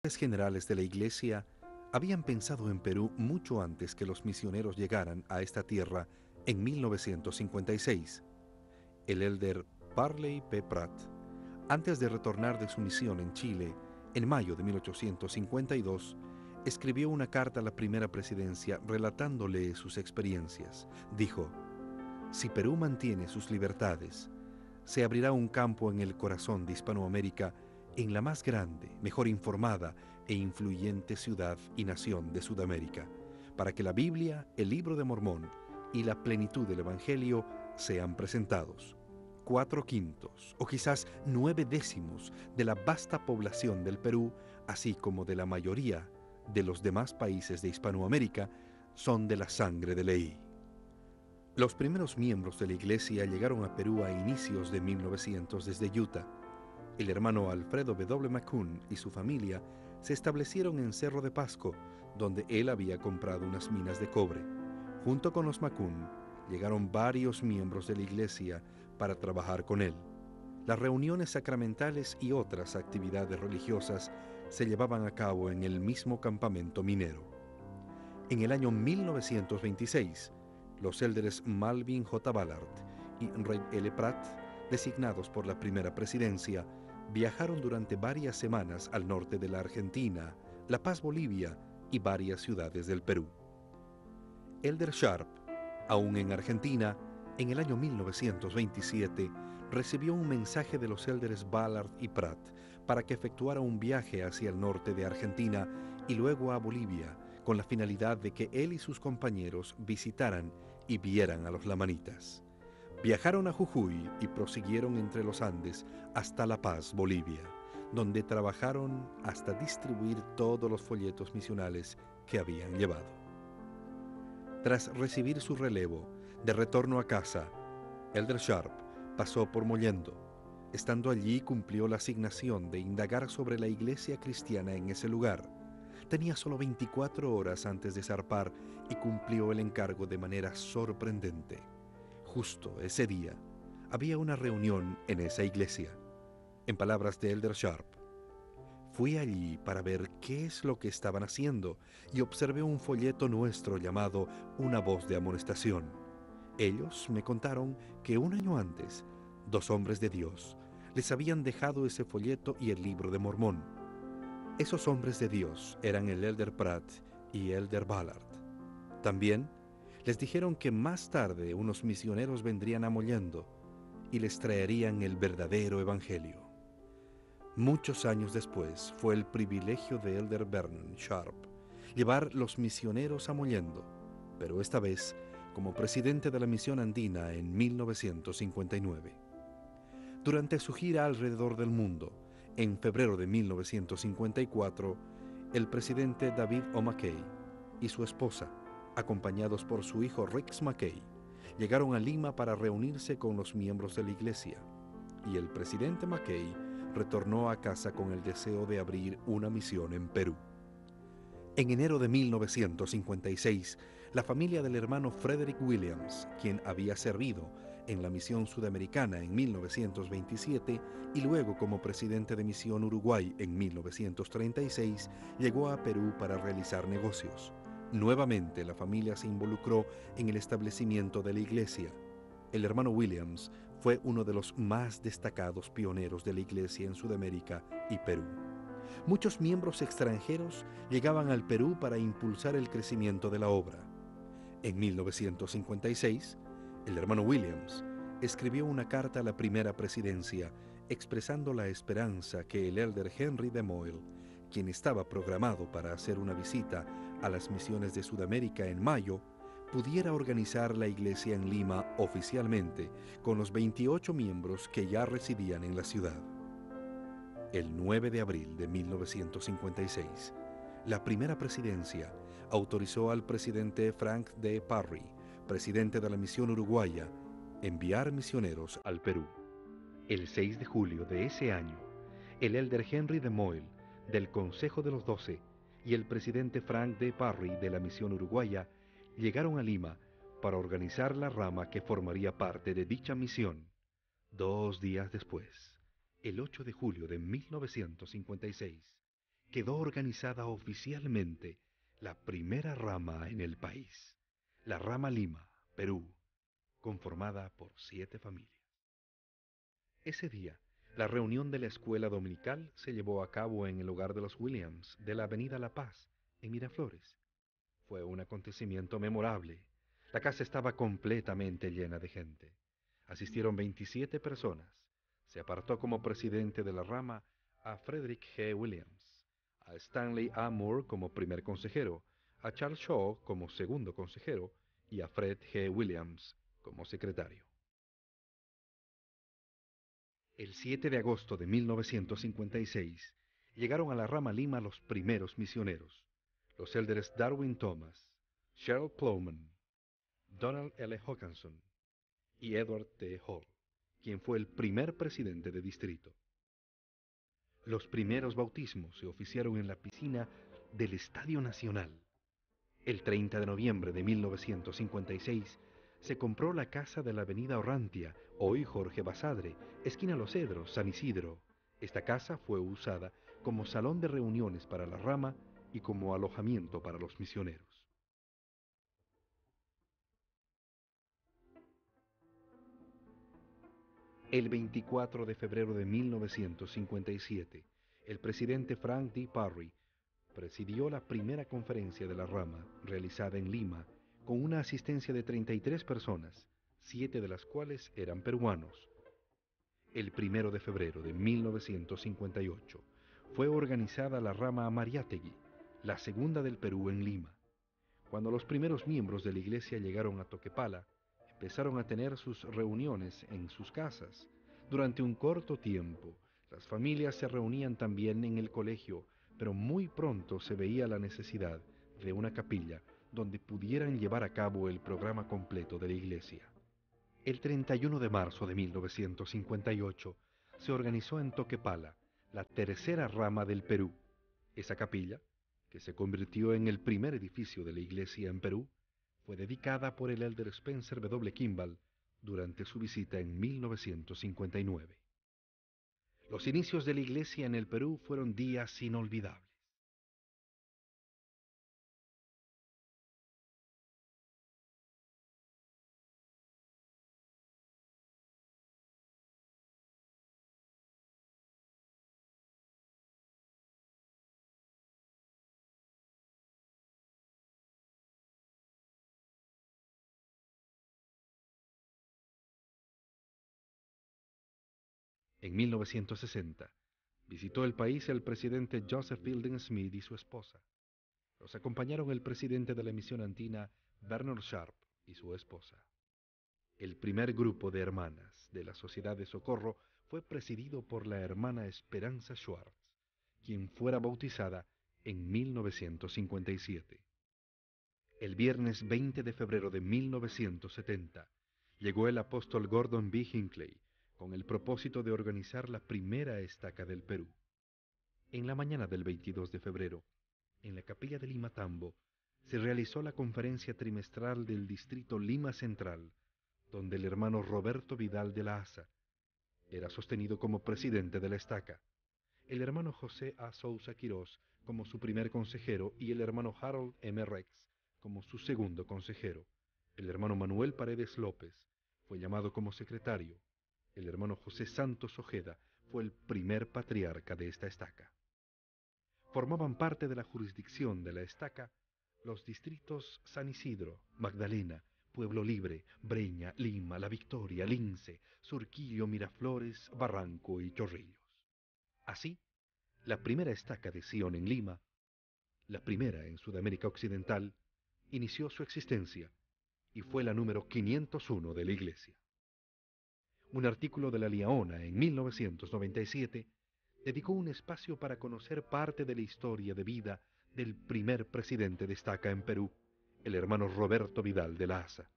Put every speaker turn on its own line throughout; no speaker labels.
Los generales de la Iglesia habían pensado en Perú mucho antes que los misioneros llegaran a esta tierra en 1956. El elder Parley P. Pratt, antes de retornar de su misión en Chile en mayo de 1852, escribió una carta a la primera presidencia relatándole sus experiencias. Dijo: "Si Perú mantiene sus libertades, se abrirá un campo en el corazón de Hispanoamérica, en la más grande, mejor informada e influyente ciudad y nación de Sudamérica, para que la Biblia, el Libro de Mormón y la plenitud del Evangelio sean presentados. 4/5, o quizás 9/10 de la vasta población del Perú, así como de la mayoría de los demás países de Hispanoamérica, son de la sangre de ley". Los primeros miembros de la iglesia llegaron a Perú a inicios de 1900 desde Utah. El hermano Alfredo W. McCune y su familia se establecieron en Cerro de Pasco, donde él había comprado unas minas de cobre. Junto con los McCune, llegaron varios miembros de la iglesia para trabajar con él. Las reuniones sacramentales y otras actividades religiosas se llevaban a cabo en el mismo campamento minero. En el año 1926, los élderes Malvin J. Ballard y Ray L. Pratt, designados por la primera presidencia, viajaron durante varias semanas al norte de la Argentina, La Paz, Bolivia y varias ciudades del Perú. Elder Sharp, aún en Argentina, en el año 1927, recibió un mensaje de los élderes Ballard y Pratt para que efectuara un viaje hacia el norte de Argentina y luego a Bolivia, con la finalidad de que él y sus compañeros visitaran y vieran a los lamanitas. Viajaron a Jujuy y prosiguieron entre los Andes hasta La Paz, Bolivia, donde trabajaron hasta distribuir todos los folletos misionales que habían llevado. Tras recibir su relevo, de retorno a casa, Elder Sharp pasó por Mollendo. Estando allí, cumplió la asignación de indagar sobre la iglesia cristiana en ese lugar. Tenía solo 24 horas antes de zarpar y cumplió el encargo de manera sorprendente. Justo ese día, había una reunión en esa iglesia. En palabras de Elder Sharp: "Fui allí para ver qué es lo que estaban haciendo y observé un folleto nuestro llamado Una voz de amonestación. Ellos me contaron que un año antes, 2 hombres de Dios les habían dejado ese folleto y el Libro de Mormón. Esos hombres de Dios eran el Elder Pratt y Elder Ballard. También les dijeron que más tarde unos misioneros vendrían a Mollendo y les traerían el verdadero evangelio". Muchos años después fue el privilegio de Elder Vernon Sharp llevar los misioneros a Mollendo, pero esta vez como presidente de la misión andina en 1959. Durante su gira alrededor del mundo, en febrero de 1954, el presidente David O. McKay y su esposa, acompañados por su hijo Rex McKay, llegaron a Lima para reunirse con los miembros de la iglesia, y el presidente McKay retornó a casa con el deseo de abrir una misión en Perú. En enero de 1956, la familia del hermano Frederick Williams, quien había servido en la misión sudamericana en 1927 y luego como presidente de Misión Uruguay en 1936, llegó a Perú para realizar negocios. Nuevamente la familia se involucró en el establecimiento de la iglesia. El hermano Williams fue uno de los más destacados pioneros de la iglesia en Sudamérica y Perú. Muchos miembros extranjeros llegaban al Perú para impulsar el crecimiento de la obra. En 1956, el hermano Williams escribió una carta a la primera presidencia expresando la esperanza que el elder Henry de Moyle, quien estaba programado para hacer una visita a las misiones de Sudamérica en mayo, pudiera organizar la iglesia en Lima oficialmente con los 28 miembros que ya residían en la ciudad. El 9 de abril de 1956, la primera presidencia autorizó al presidente Frank D. Parry, presidente de la misión uruguaya, enviar misioneros al Perú. El 6 de julio de ese año, el elder Henry de Moyle, del Consejo de los 12, y el presidente Frank D. Parry de la misión uruguaya llegaron a Lima para organizar la rama que formaría parte de dicha misión. 2 días después, el 8 de julio de 1956, quedó organizada oficialmente la primera rama en el país, la rama Lima, Perú, conformada por 7 familias. Ese día, la reunión de la escuela dominical se llevó a cabo en el hogar de los Williams, de la avenida La Paz, en Miraflores. Fue un acontecimiento memorable. La casa estaba completamente llena de gente. Asistieron 27 personas. Se apartó como presidente de la rama a Frederick G. Williams, a Stanley A. Moore como primer consejero, a Charles Shaw como segundo consejero y a Fred G. Williams como secretario. El 7 de agosto de 1956 llegaron a la rama Lima los primeros misioneros, los elders Darwin Thomas, Cheryl Plowman, Donald L. Hawkinson y Edward T. Hall, quien fue el primer presidente de distrito. Los primeros bautismos se oficiaron en la piscina del Estadio Nacional. El 30 de noviembre de 1956 se compró la casa de la avenida Orrantia, hoy Jorge Basadre, esquina Los Cedros, San Isidro. Esta casa fue usada como salón de reuniones para la rama y como alojamiento para los misioneros. El 24 de febrero de 1957, el presidente Frank D. Parry presidió la primera conferencia de la rama realizada en Lima con una asistencia de 33 personas, 7 de las cuales eran peruanos. El 1 de febrero de 1958 fue organizada la rama Mariátegui, la segunda del Perú en Lima. Cuando los primeros miembros de la iglesia llegaron a Toquepala, empezaron a tener sus reuniones en sus casas. Durante un corto tiempo, las familias se reunían también en el colegio, pero muy pronto se veía la necesidad de una capilla donde pudieran llevar a cabo el programa completo de la iglesia. El 31 de marzo de 1958 se organizó en Toquepala la tercera rama del Perú. Esa capilla, que se convirtió en el primer edificio de la iglesia en Perú, fue dedicada por el elder Spencer W. Kimball durante su visita en 1959. Los inicios de la iglesia en el Perú fueron días inolvidables. En 1960, visitó el país el presidente Joseph Fielding Smith y su esposa. Los acompañaron el presidente de la misión andina, Bernard Sharp, y su esposa. El primer grupo de hermanas de la Sociedad de Socorro fue presidido por la hermana Esperanza Schwartz, quien fuera bautizada en 1957. El viernes 20 de febrero de 1970 llegó el apóstol Gordon B. Hinckley con el propósito de organizar la primera estaca del Perú. En la mañana del 22 de febrero, en la capilla de Limatambo, se realizó la conferencia trimestral del distrito Lima Central, donde el hermano Roberto Vidal de la Asa era sostenido como presidente de la estaca, el hermano José A. Sousa Quirós como su primer consejero y el hermano Harold M. Rex como su segundo consejero. El hermano Manuel Paredes López fue llamado como secretario. El hermano José Santos Ojeda fue el primer patriarca de esta estaca. Formaban parte de la jurisdicción de la estaca los distritos San Isidro, Magdalena, Pueblo Libre, Breña, Lima, La Victoria, Lince, Surquillo, Miraflores, Barranco y Chorrillos. Así, la primera estaca de Sion en Lima, la primera en Sudamérica Occidental, inició su existencia y fue la número 501 de la Iglesia. Un artículo de La Liaona en 1997 dedicó un espacio para conocer parte de la historia de vida del primer presidente de estaca en Perú, el hermano Roberto Vidal de la Asa.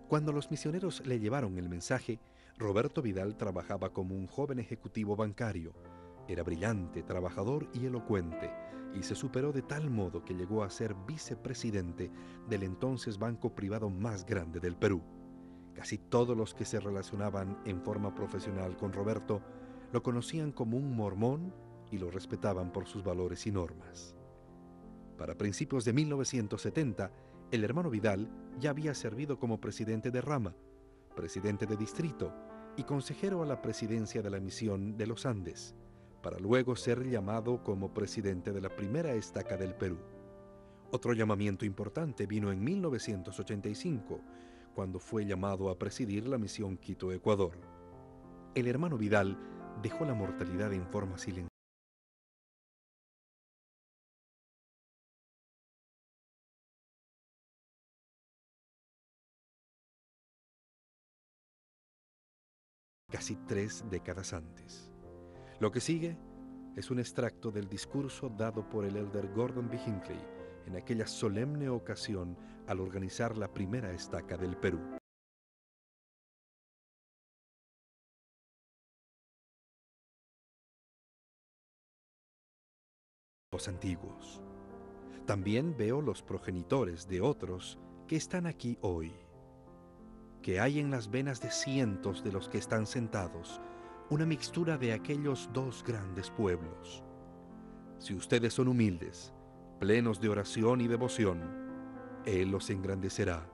Cuando los misioneros le llevaron el mensaje, Roberto Vidal trabajaba como un joven ejecutivo bancario. Era brillante, trabajador y elocuente, y se superó de tal modo que llegó a ser vicepresidente del entonces banco privado más grande del Perú. Casi todos los que se relacionaban en forma profesional con Roberto lo conocían como un mormón y lo respetaban por sus valores y normas. Para principios de 1970, el hermano Vidal ya había servido como presidente de rama, presidente de distrito y consejero a la presidencia de la misión de los Andes, para luego ser llamado como presidente de la primera estaca del Perú. Otro llamamiento importante vino en 1985, cuando fue llamado a presidir la misión Quito-Ecuador. El hermano Vidal dejó la mortalidad en forma silenciosa. Casi 3 décadas antes. Lo que sigue es un extracto del discurso dado por el elder Gordon B. Hinckley en aquella solemne ocasión al organizar la primera estaca del Perú. Los antiguos. También veo los progenitores de otros que están aquí hoy, que hay en las venas de cientos de los que están sentados una mixtura de aquellos dos grandes pueblos. Si ustedes son humildes, plenos de oración y devoción, Él los engrandecerá,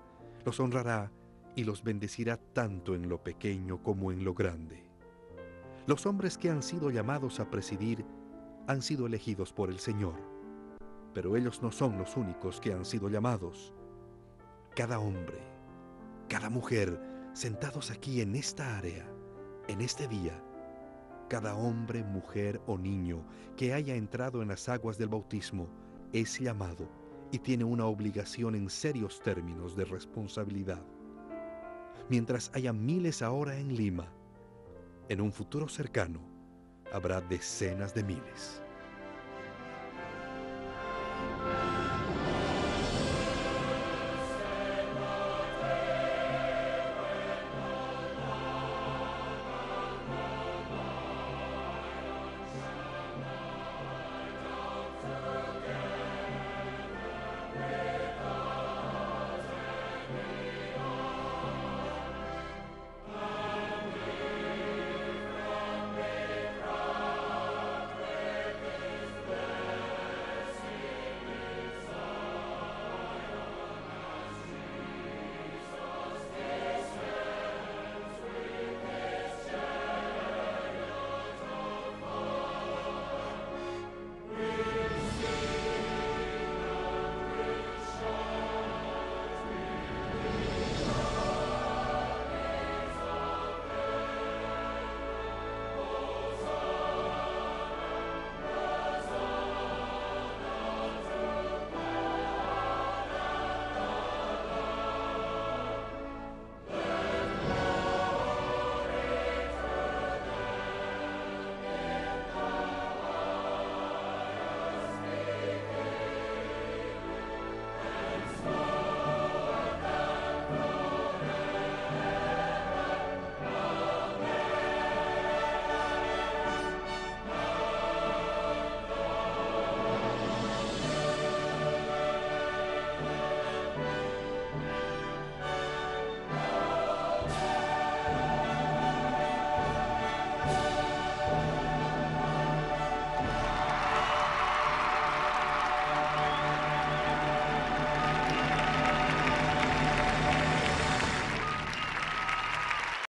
los honrará y los bendecirá tanto en lo pequeño como en lo grande. Los hombres que han sido llamados a presidir han sido elegidos por el Señor, pero ellos no son los únicos que han sido llamados. Cada hombre, cada mujer, sentados aquí en esta área, en este día, cada hombre, mujer o niño que haya entrado en las aguas del bautismo es llamado y tiene una obligación en serios términos de responsabilidad. Mientras haya miles ahora en Lima, en un futuro cercano habrá decenas de miles.